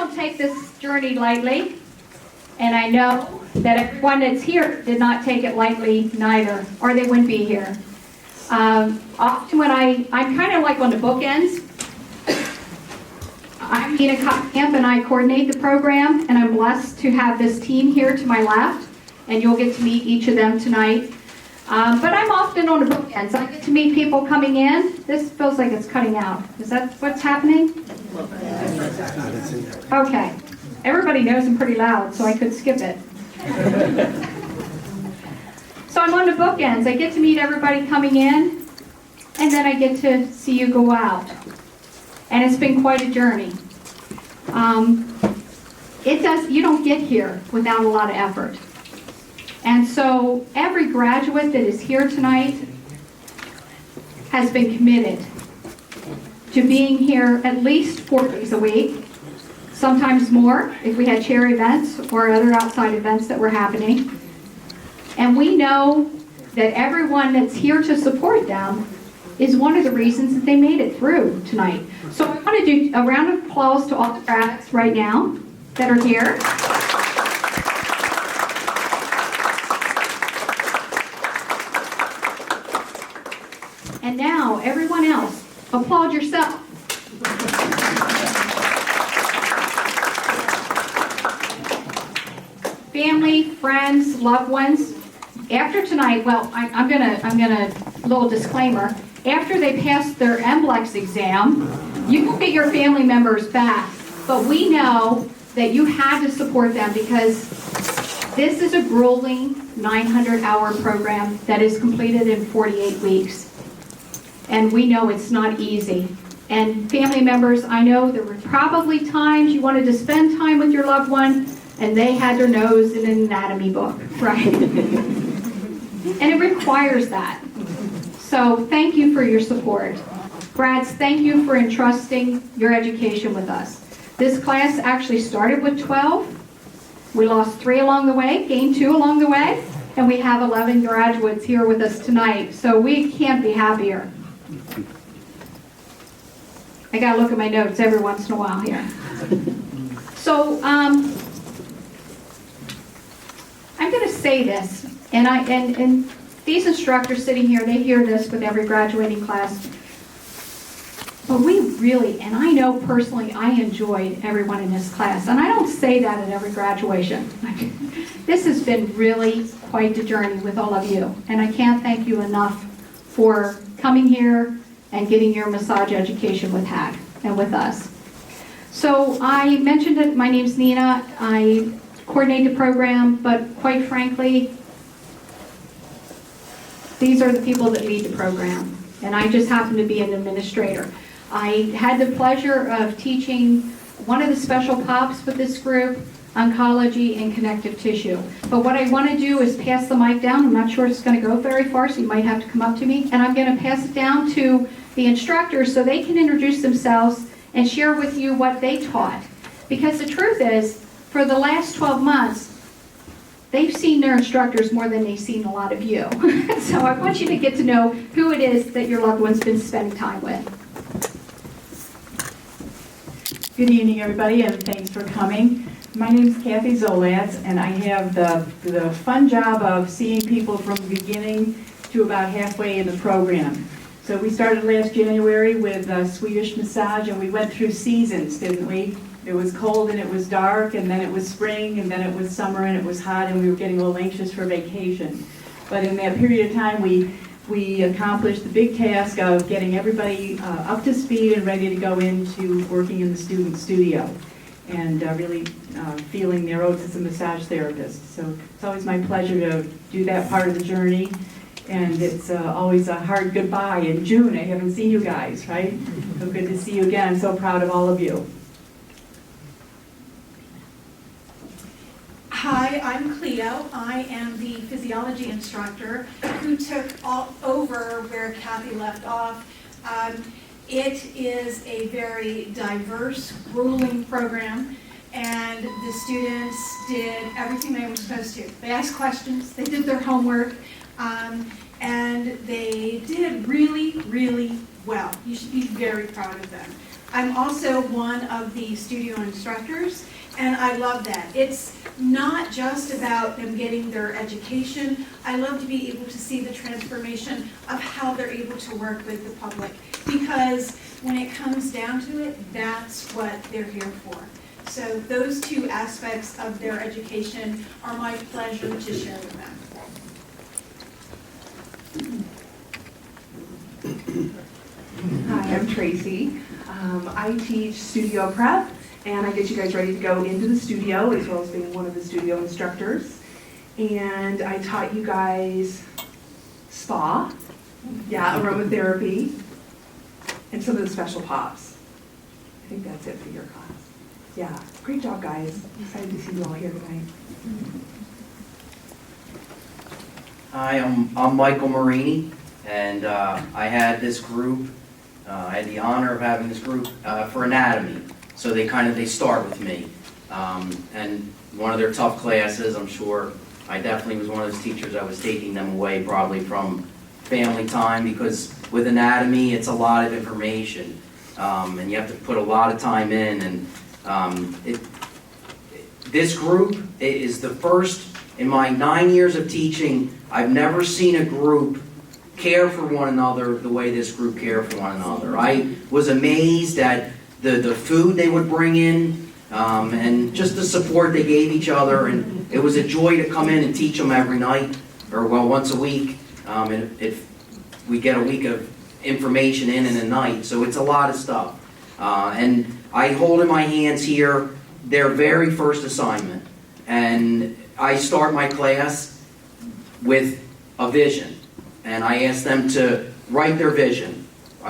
don't take this journey lightly, and I know that everyone that's here did not take it lightly neither, or they wouldn't be here. Often when I'm kind of like on the bookends. I'm Nina Camp and I coordinate the program, and I'm blessed to have this team here to my left, and you'll get to meet each of them tonight. But I'm often on the bookends. I get to meet people coming in. This feels like it's cutting out. Is that what's happening? Okay. Everybody knows I'm pretty loud, so I could skip it. So I'm on the bookends. I get to meet everybody coming in, and then I get to see you go out. And it's been quite a journey. You don't get here without a lot of effort. And so every graduate that is here tonight has been committed to being here at least 4 days a week, sometimes more if we had chair events or other outside events that were happening. And we know that everyone that's here to support them is one of the reasons that they made it through tonight. So I want to do a round of applause to all the grads right now that are here. And now, everyone else, applaud yourself. Family, friends, loved ones. After tonight, well, I'm gonna little disclaimer. After they pass their NBLEX exam, you can get your family members back. But we know that you had to support them because this is a grueling 900-hour program that is completed in 48 weeks. And we know it's not easy. And family members, I know there were probably times you wanted to spend time with your loved one and they had their nose in an anatomy book, right? And it requires that. So thank you for your support. Grads, thank you for entrusting your education with us. This class actually started with 12. We lost 3 along the way, gained 2 along the way, and we have 11 graduates here with us tonight. So we can't be happier. I got to look at my notes every once in a while here. So I'm going to say this, and these instructors sitting here, they hear this with every graduating class. But we really, and I know personally, I enjoyed everyone in this class. And I don't say that at every graduation. This has been really quite the journey with all of you. And I can't thank you enough for coming here and getting your massage education with HAG and with us. So I mentioned that my name's Nina. I coordinate the program, but quite frankly, these are the people that lead the program. And I just happen to be an administrator. I had the pleasure of teaching one of the special pops with this group, oncology and connective tissue. But what I want to do is pass the mic down. I'm not sure it's going to go very far, so you might have to come up to me. And I'm going to pass it down to the instructors so they can introduce themselves and share with you what they taught. Because the truth is, for the last 12 months, they've seen their instructors more than they've seen a lot of you. So I want you to get to know who it is that your loved one's been spending time with. Good evening, everybody, and thanks for coming. My name is Kathy Zolatz, and I have the fun job of seeing people from the beginning to about halfway in the program. So we started last January with Swedish massage, and we went through seasons, didn't we? It was cold and it was dark, and then it was spring, and then it was summer and it was hot, and we were getting a little anxious for vacation. But in that period of time, we accomplished the big task of getting everybody up to speed and ready to go into working in the student studio and really feeling their oats as a massage therapist. So it's always my pleasure to do that part of the journey. And it's always a hard goodbye in June. I haven't seen you guys, right? So good to see you again. I'm so proud of all of you. Hi, I'm Cleo. I am the physiology instructor who took over where Kathy left off. It is a very diverse, grueling program, and the students did everything they were supposed to. They asked questions, they did their homework, and they did really, really well. You should be very proud of them. I'm also one of the studio instructors, and I love that. It's not just about them getting their education. I love to be able to see the transformation of how they're able to work with the public, because when it comes down to it, that's what they're here for. So those two aspects of their education are my pleasure to share with them. Hi, I'm Tracy. I teach studio prep, and I get you guys ready to go into the studio, as well as being one of the studio instructors. And I taught you guys spa, aromatherapy, and some of the special pops. I think that's it for your class. Yeah, great job, guys. Excited to see you all here tonight. Hi, I'm Michael Marini, and I had this group. I had the honor of having this group for anatomy. So they start with me, and one of their tough classes. I'm sure I definitely was one of those teachers that was taking them away probably from family time, because with anatomy it's a lot of information, and you have to put a lot of time in. And this group is the first in my 9 years of teaching. I've never seen a group care for one another the way this group cared for one another. I was amazed at the food they would bring in, and just the support they gave each other. And it was a joy to come in and teach them every night, or once a week. And if we get a week of information in a night, so it's a lot of stuff. And I hold in my hands here their very first assignment. And I start my class with a vision. And I ask them to write their vision,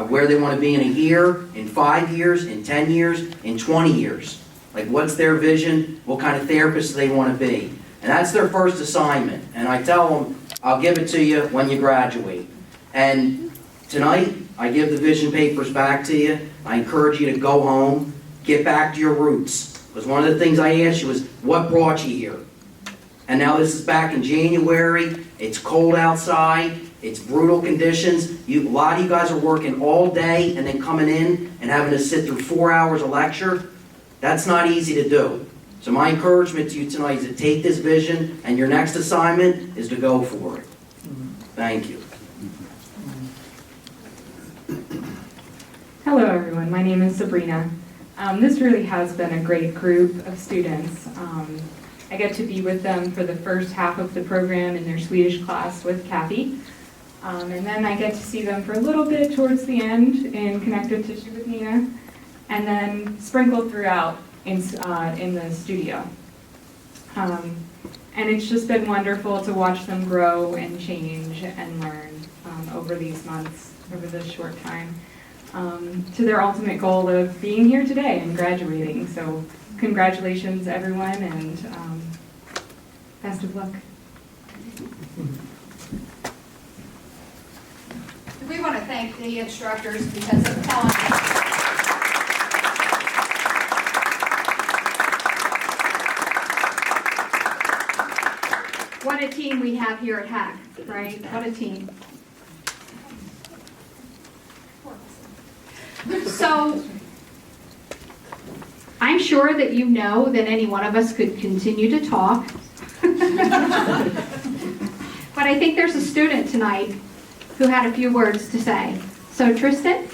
where they want to be in a year, in 5 years, in 10 years, in 20 years. Like, what's their vision? What kind of therapist do they want to be? And that's their first assignment. And I tell them, I'll give it to you when you graduate. And tonight, I give the vision papers back to you. I encourage you to go home, get back to your roots. Because one of the things I asked you was, what brought you here? And now this is back in January. It's cold outside. It's brutal conditions. A lot of you guys are working all day and then coming in and having to sit through 4 hours of lecture. That's not easy to do. So my encouragement to you tonight is to take this vision, and your next assignment is to go for it. Thank you. Hello everyone, my name is Sabrina. This really has been a great group of students. I get to be with them for the first half of the program in their Swedish class with Kathy. And then I get to see them for a little bit towards the end in connective tissue with Nina, and then sprinkled throughout in the studio. And it's just been wonderful to watch them grow and change and learn over these months, over this short time, to their ultimate goal of being here today and graduating. So congratulations everyone, and best of luck. We want to thank the instructors because of telling us. What a team we have here at HAC, right? What a team. So, I'm sure that you know that any one of us could continue to talk. But I think there's a student tonight who had a few words to say. So, Tristen?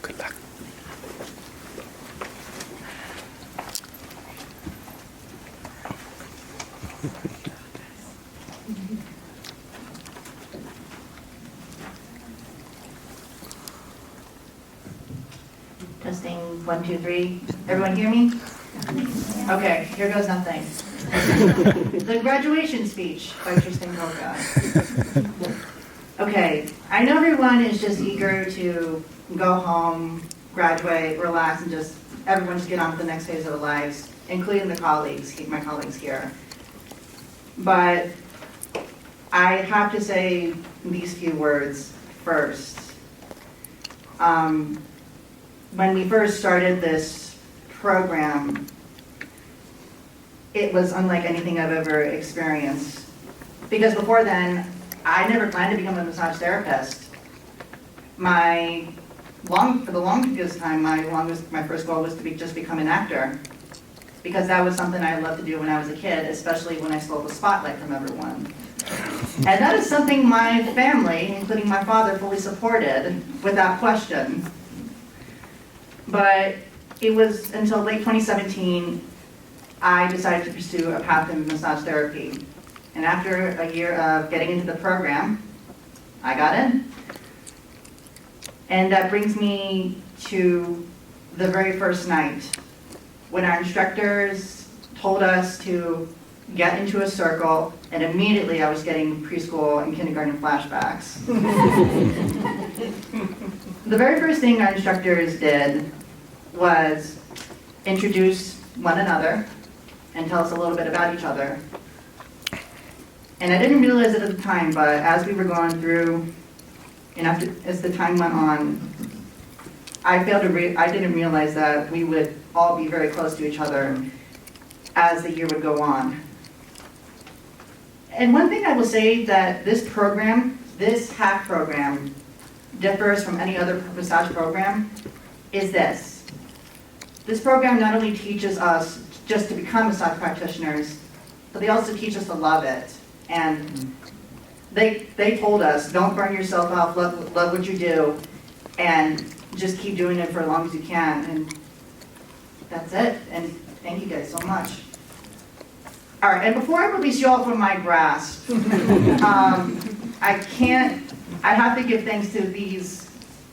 Good luck. Testing, 1, 2, 3. Everyone hear me? Okay, here goes nothing. The graduation speech by Tristen Koga. Okay, I know everyone is just eager to go home, graduate, relax, and just everyone just get on to the next phase of their lives, including the colleagues, my colleagues here. But I have to say these few words first. When we first started this program, it was unlike anything I've ever experienced. Because before then, I never planned to become a massage therapist. For the longest time, my first goal was to just become an actor, because that was something I loved to do when I was a kid, especially when I stole the spotlight from everyone. And that is something my family, including my father, fully supported without question. But it was until late 2017, I decided to pursue a path in massage therapy. And after a year of getting into the program, I got in. And that brings me to the very first night when our instructors told us to get into a circle, and immediately I was getting preschool and kindergarten flashbacks. The very first thing our instructors did was introduce one another and tell us a little bit about each other. And I didn't realize it at the time, but as we were going through, and as the time went on, I didn't realize that we would all be very close to each other as the year would go on. And one thing I will say that this program, this hack program, differs from any other massage program is this. This program not only teaches us just to become massage practitioners, but they also teach us to love it. And they told us, don't burn yourself out, love what you do, and just keep doing it for as long as you can. And that's it. And thank you guys so much. All right, and before I release you all from my grasp, I have to give thanks to these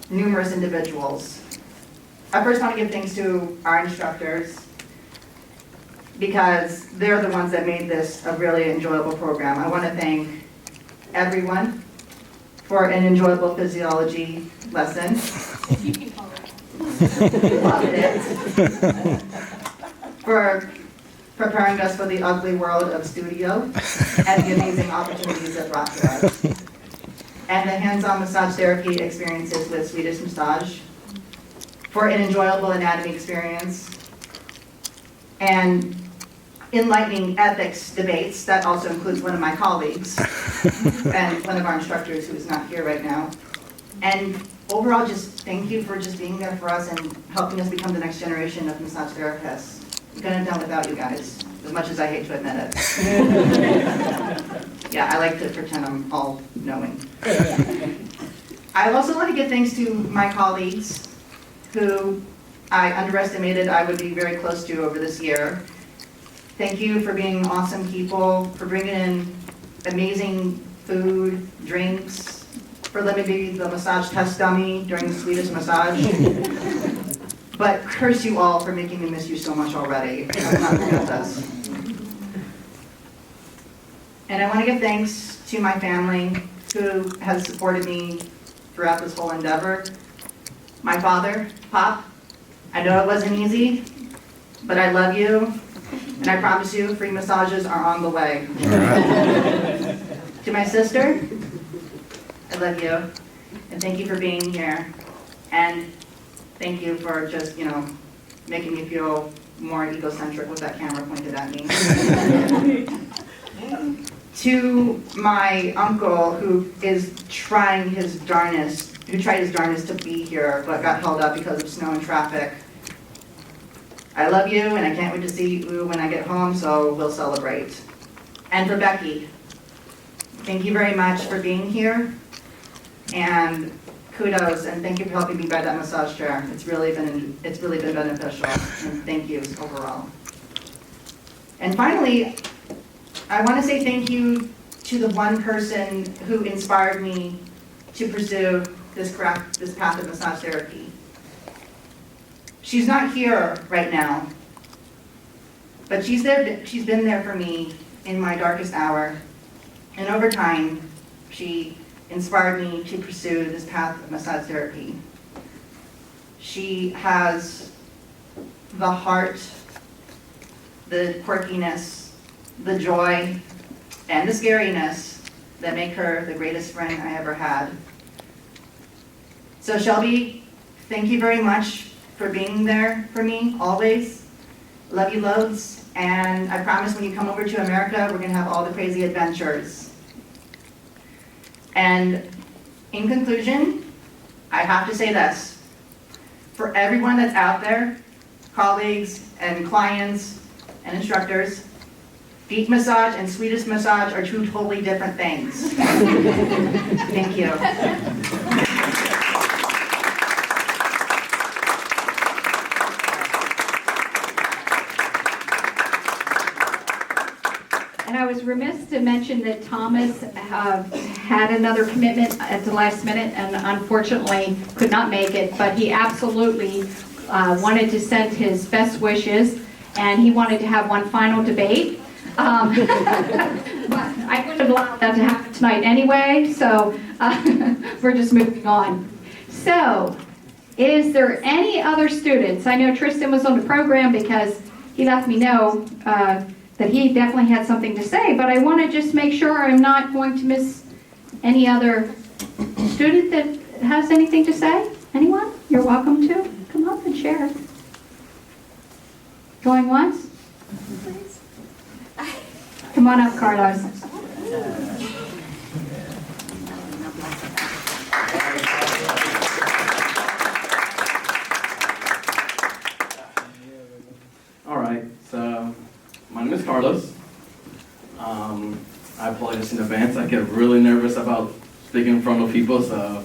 numerous individuals. I first want to give thanks to our instructors, because they're the ones that made this a really enjoyable program. I want to thank everyone for an enjoyable physiology lesson. Loved it. For preparing us for the ugly world of studio and the amazing opportunities it brought to us. And the hands-on massage therapy experiences with Swedish massage. For an enjoyable anatomy experience. And enlightening ethics debates, that also includes one of my colleagues and one of our instructors who is not here right now. And overall, just thank you for just being there for us and helping us become the next generation of massage therapists. We couldn't have done without you guys, as much as I hate to admit it. Yeah, I like to pretend I'm all knowing. I also want to give thanks to my colleagues who I underestimated I would be very close to over this year. Thank you for being awesome people, for bringing in amazing food, drinks, for letting me be the massage test dummy during the Swedish massage. But curse you all for making me miss you so much already. I'm not forget this. And I want to give thanks to my family who has supported me throughout this whole endeavor. My father, Pop, I know it wasn't easy, but I love you, and I promise you free massages are on the way. To my sister, I love you, and thank you for being here. And thank you for just, making me feel more egocentric with that camera pointed at me. To my uncle, who tried his darnest to be here, but got held up because of snow and traffic. I love you, and I can't wait to see you when I get home, so we'll celebrate. And for Becky, thank you very much for being here, and kudos, and thank you for helping me buy that massage chair. It's really been beneficial, and thank you overall. And finally, I want to say thank you to the one person who inspired me to pursue this path of massage therapy. She's not here right now, but she's been there for me in my darkest hour, and over time, she inspired me to pursue this path of massage therapy. She has the heart, the quirkiness, the joy, and the scariness that make her the greatest friend I ever had. So Shelby, thank you very much for being there for me, always. Love you loads, and I promise when you come over to America, we're gonna have all the crazy adventures. And in conclusion, I have to say this. For everyone that's out there, colleagues and clients and instructors, feet massage and Swedish massage are two totally different things. Thank you. And I was remiss to mention that Thomas had another commitment at the last minute and unfortunately could not make it, but he absolutely wanted to send his best wishes, and he wanted to have one final debate. But I wouldn't have allowed that to happen tonight anyway, so we're just moving on. So, is there any other students? I know Tristen was on the program because he let me know that he definitely had something to say, but I want to just make sure I'm not going to miss any other student that has anything to say. Anyone? You're welcome to come up and share. Going once? Come on up, Carlos. All right, so my name is Carlos. I apologize in advance. I get really nervous about speaking in front of people, so.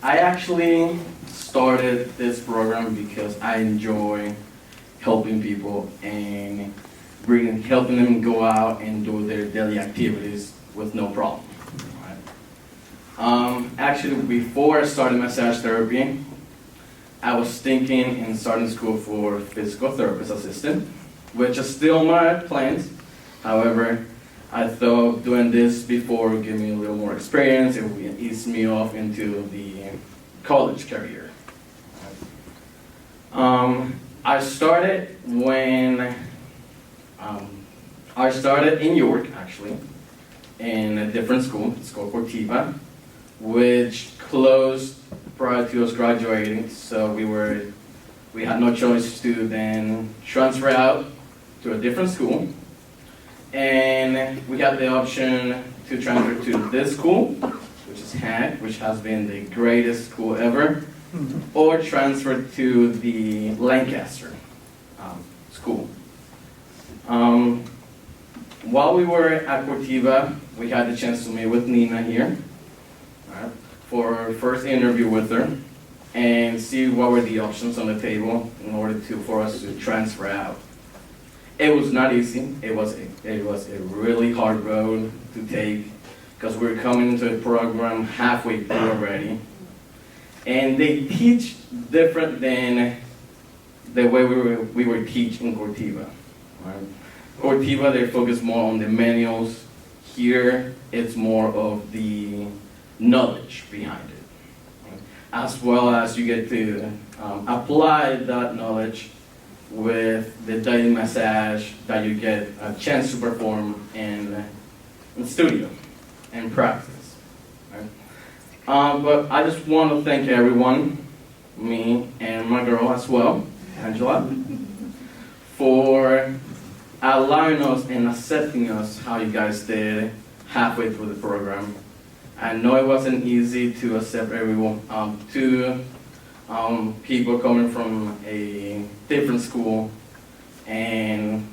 I actually started this program because I enjoy helping people and helping them go out and do their daily activities with no problem. Right? Actually, before I started massage therapy, I was thinking in starting school for physical therapist assistant, which is still my plans. However, I thought doing this before would give me a little more experience. It would ease me off into the college career. I started when I started in York, actually, in a different school. It's called Cortiva, which closed prior to us graduating. So we had no choice to then transfer out to a different school. And we had the option to transfer to this school, which is HAC, which has been the greatest school ever, or transfer to the Lancaster school. While we were at Cortiva, we had the chance to meet with Nina here for our first interview with her and see what were the options on the table in order for us to transfer out. It was not easy. It was a really hard road to take because we're coming into a program halfway through already. And they teach different than the way we were teaching Cortiva. Right? Cortiva, they focus more on the manuals. Here, it's more of the knowledge behind it. Right? As well as you get to apply that knowledge with the daily massage that you get a chance to perform in studio and practice. Right? But I just want to thank everyone, me and my girl as well, Angela, for allowing us and accepting us how you guys did halfway through the program. I know it wasn't easy to accept everyone, people coming from a different school and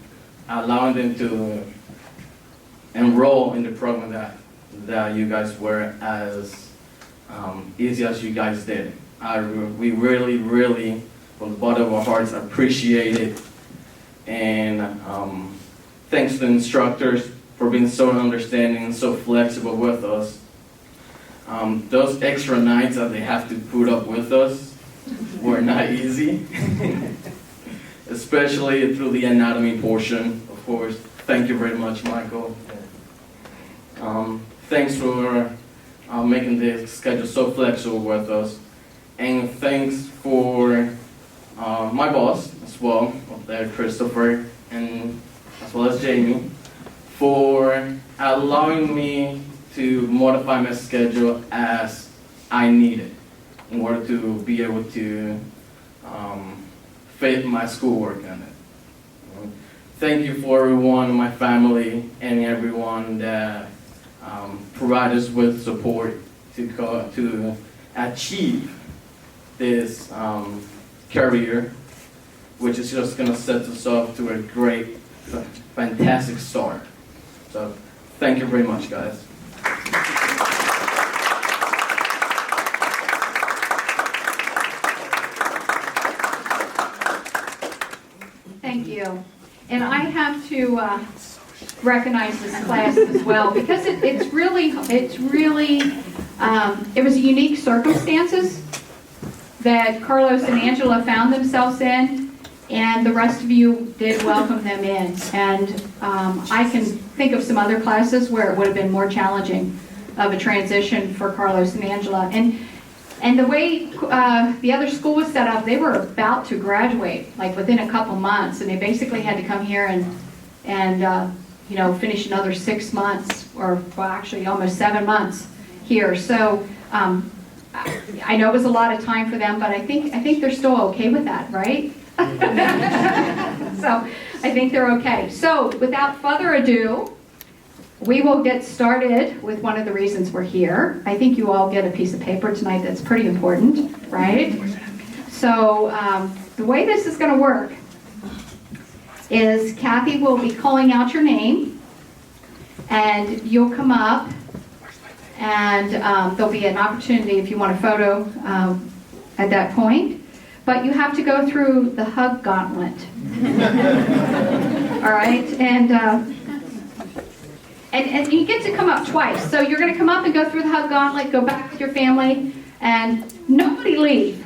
allowing them to enroll in the program that you guys were as easy as you guys did. We really, really, from the bottom of our hearts, appreciate it. And thanks to the instructors for being so understanding and so flexible with us. Those extra nights that they have to put up with us were not easy, especially through the anatomy portion, of course. Thank you very much, Michael. Thanks for making the schedule so flexible with us. And thanks for my boss as well, Christopher, and as well as Jamie, for allowing me to modify my schedule as I needed in order to be able to fit my schoolwork in it. thank you for everyone, my family, and everyone that provide us with support to achieve this career, which is just going to set us up to a great, fantastic start. So thank you very much, guys. Thank you. And I have to recognize this class as well, because it was a unique circumstances that Carlos and Angela found themselves in, and the rest of you did welcome them in. And I can think of some other classes where it would have been more challenging of a transition for Carlos and Angela. And the way the other school was set up, they were about to graduate, like within a couple months, and they basically had to come here and finish another 6 months, or well, actually almost 7 months here. So I know it was a lot of time for them, but I think they're still okay with that, right? So I think they're okay. So without further ado, we will get started with one of the reasons we're here. I think you all get a piece of paper tonight that's pretty important, right? So the way this is going to work is Kathy will be calling out your name, and you'll come up, and there'll be an opportunity if you want a photo at that point. But you have to go through the hug gauntlet. All right? And you get to come up twice. So you're going to come up and go through the hug gauntlet, go back with your family, and nobody leave.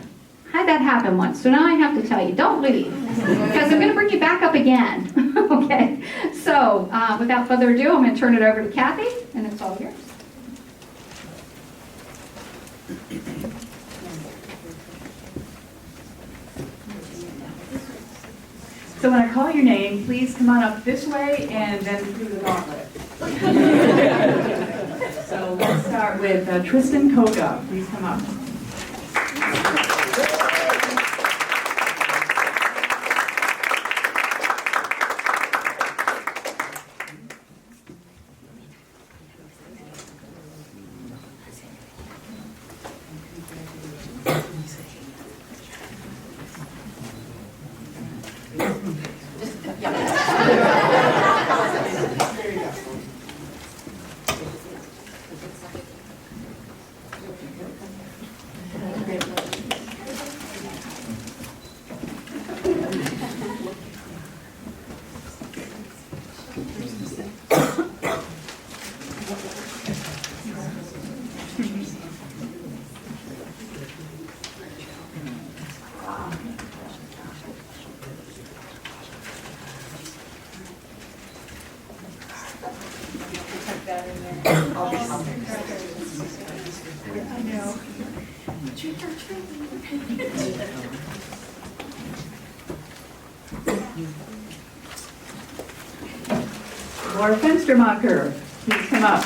I had that happen once, so now I have to tell you, don't leave, because I'm going to bring you back up again. Okay? So without further ado, I'm going to turn it over to Kathy, and it's all yours. So when I call your name, please come on up this way and then through the gauntlet. So let's start with Tristen Koga. Please come up. Laura Fenstermacher, please come up.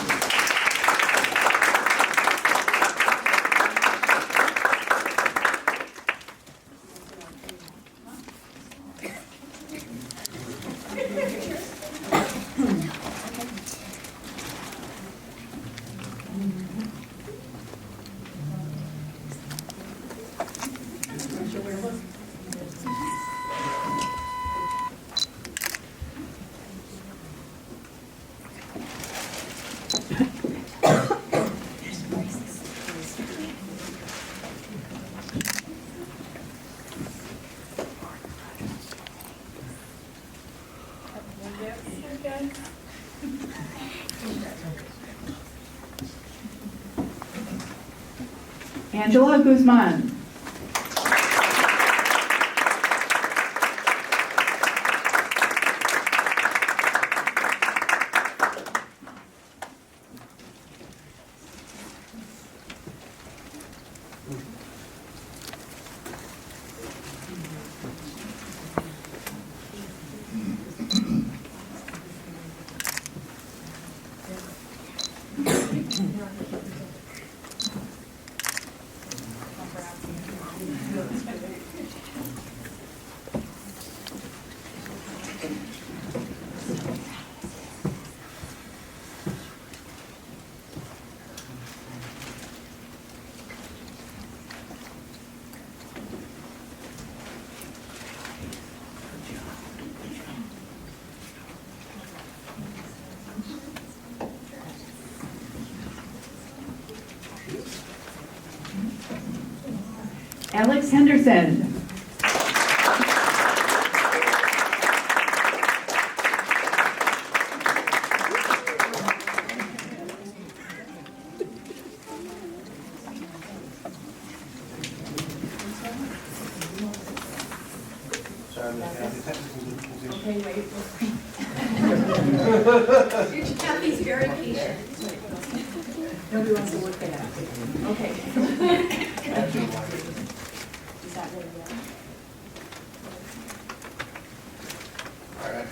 Angela Guzman. Alex Henderson. Kathy's very patient. Nobody wants to work that out. Okay. Is that what it is?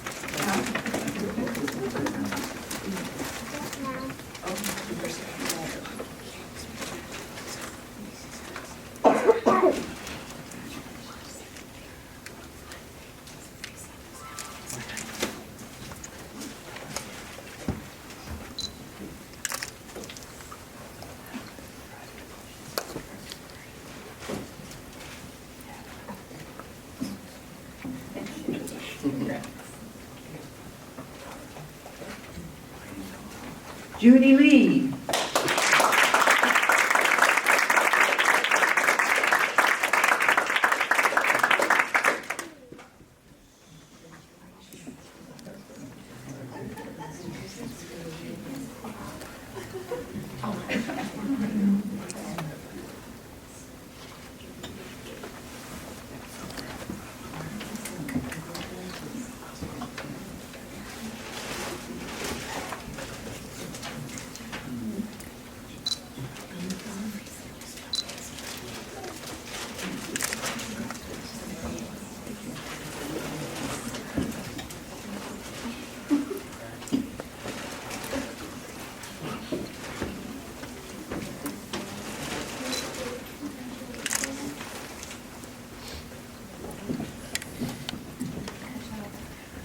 Judy Lee.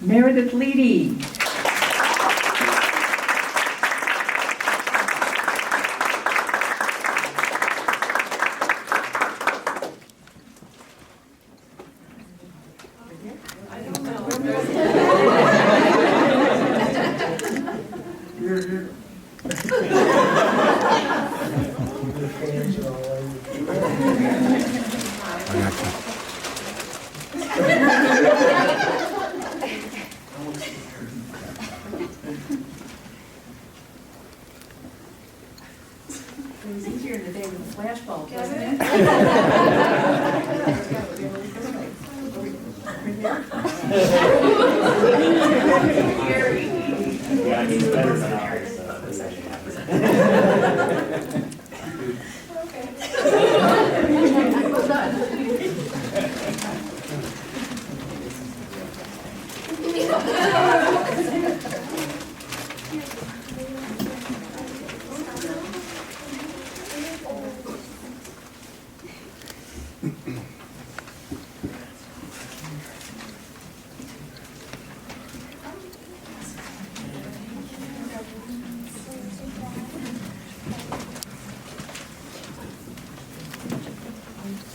Meredith Leedy. It was easier in the day with the flashbulb, wasn't it? Yeah, he's better than ours, so this actually happens. Well done.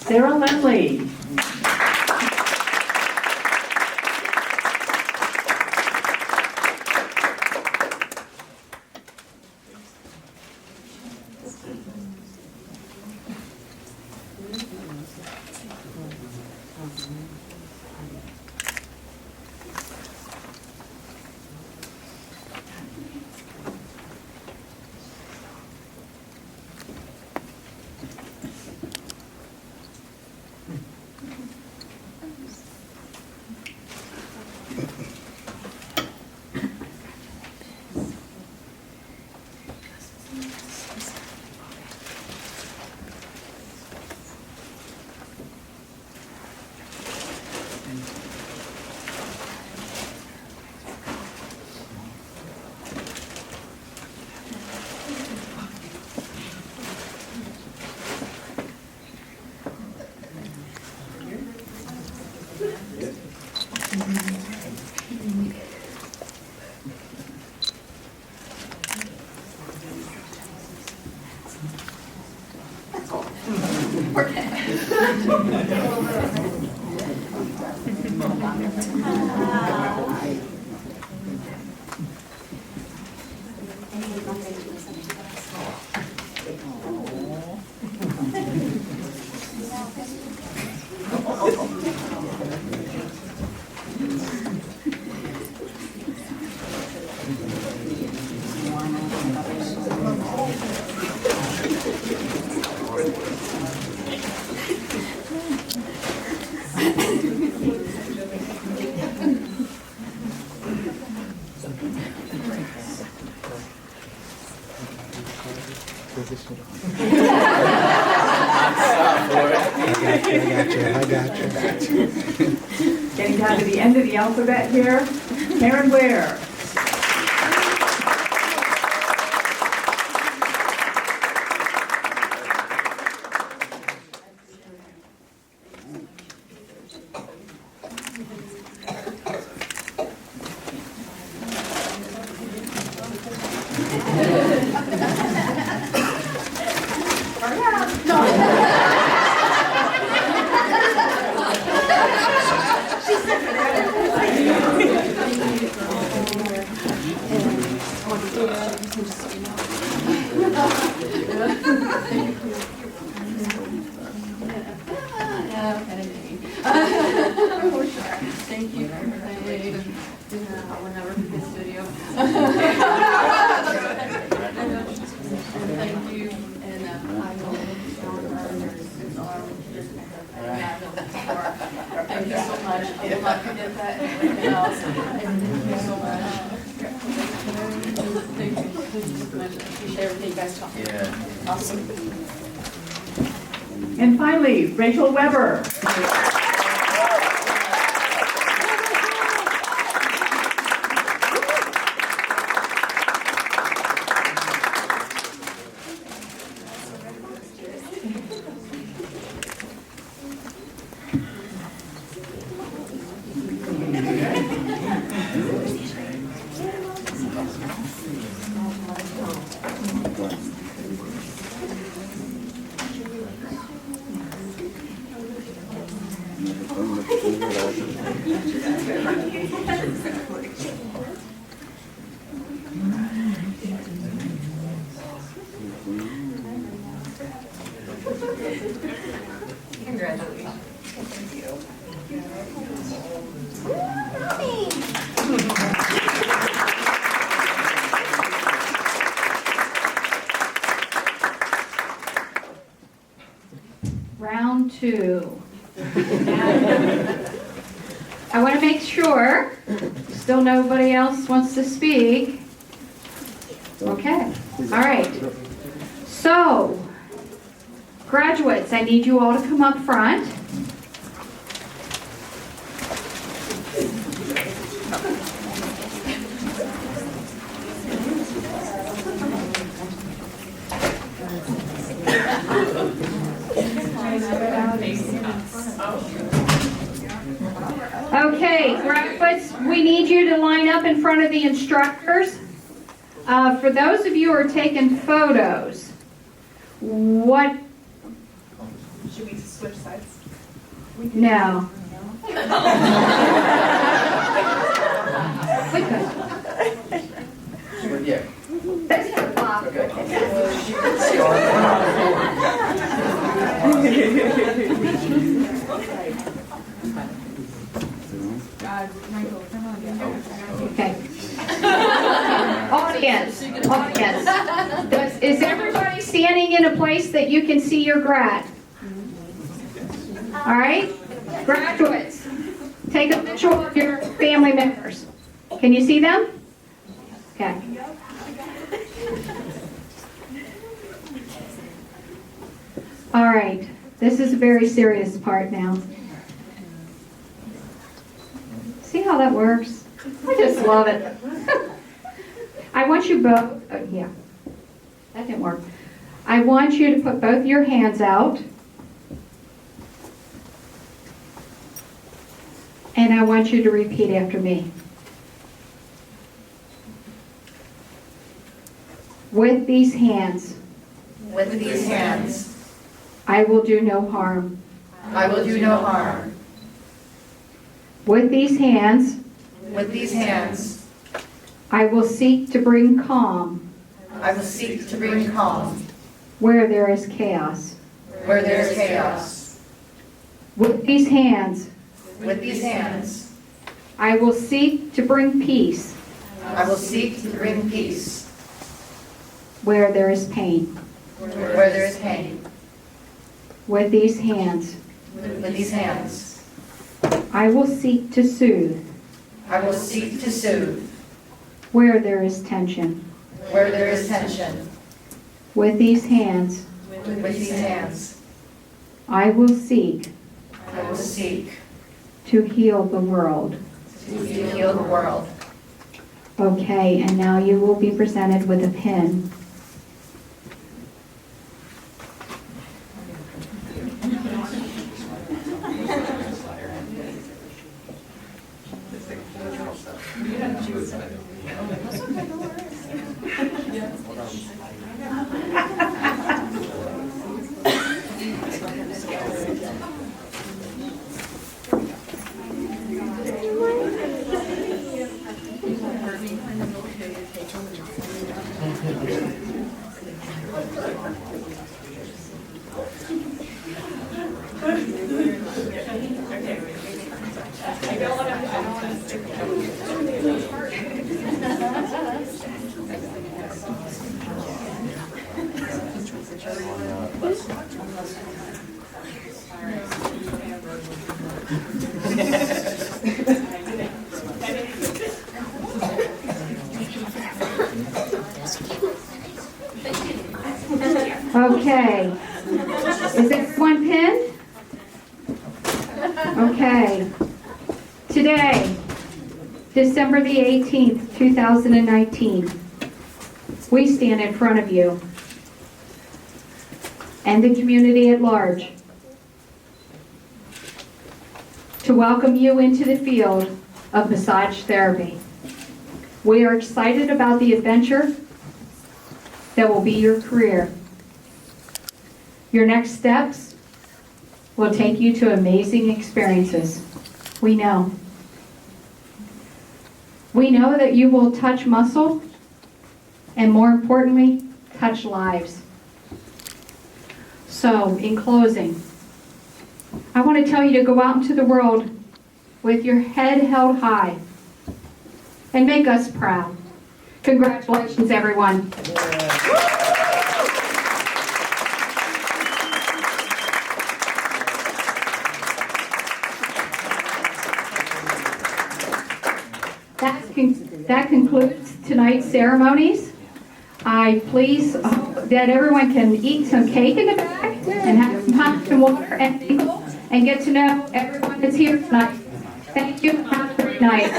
Sarah Lemley. I got you. Getting down to the end of the alphabet here. Karen Ware. Thank you for playing. I will never forget this video. Thank you, and I will thank you so much. I will not forget that. Everything else. And thank you so much. Thank you so much. I appreciate everything you guys taught me. Yeah. Awesome. And finally, Rachel Weber. Round two. I want to make sure, still nobody else wants to speak. Okay, all right. So, graduates, I need you all to come up front. Okay, graduates, we need you to line up in front of the instructors. For those of you who are taking photos, what? Should we switch sides? No. We could. Yeah. That's a block. Okay. Okay. Audience. Is everybody standing in a place that you can see your grad? All right? Graduates, take a picture of your family members. Can you see them? Okay. All right. This is a very serious part now. See how that works? I just love it. I want you both, yeah, that didn't work. I want you to put both your hands out. And I want you to repeat after me. With these hands, I will do no harm. I will do no harm. With these hands, With these hands, I will seek to bring calm I will seek to bring calm where there is chaos. where there is chaos. With these hands, With these hands, I will seek to bring peace I will seek to bring peace where there is pain. where there is pain. With these hands, With these hands, I will seek to soothe I will seek to soothe where there is tension. where there is tension. With these hands, With these hands, I will seek I will seek to heal the world. to heal the world. Okay, and now you will be presented with a pin. Okay. Is everyone pinned? Okay. Today, December the 18th, 2019, we stand in front of you and the community at large to welcome you into the field of massage therapy. We are excited about the adventure that will be your career. Your next steps will take you to amazing experiences. We know. We know that you will touch muscle and, more importantly, touch lives. So, in closing, I want to tell you to go out into the world with your head held high and make us proud. Congratulations, everyone. That concludes tonight's ceremonies. I please hope that everyone can eat some cake in the back and have some hot and water and get to know everyone that's here tonight. Thank you. Have a great night.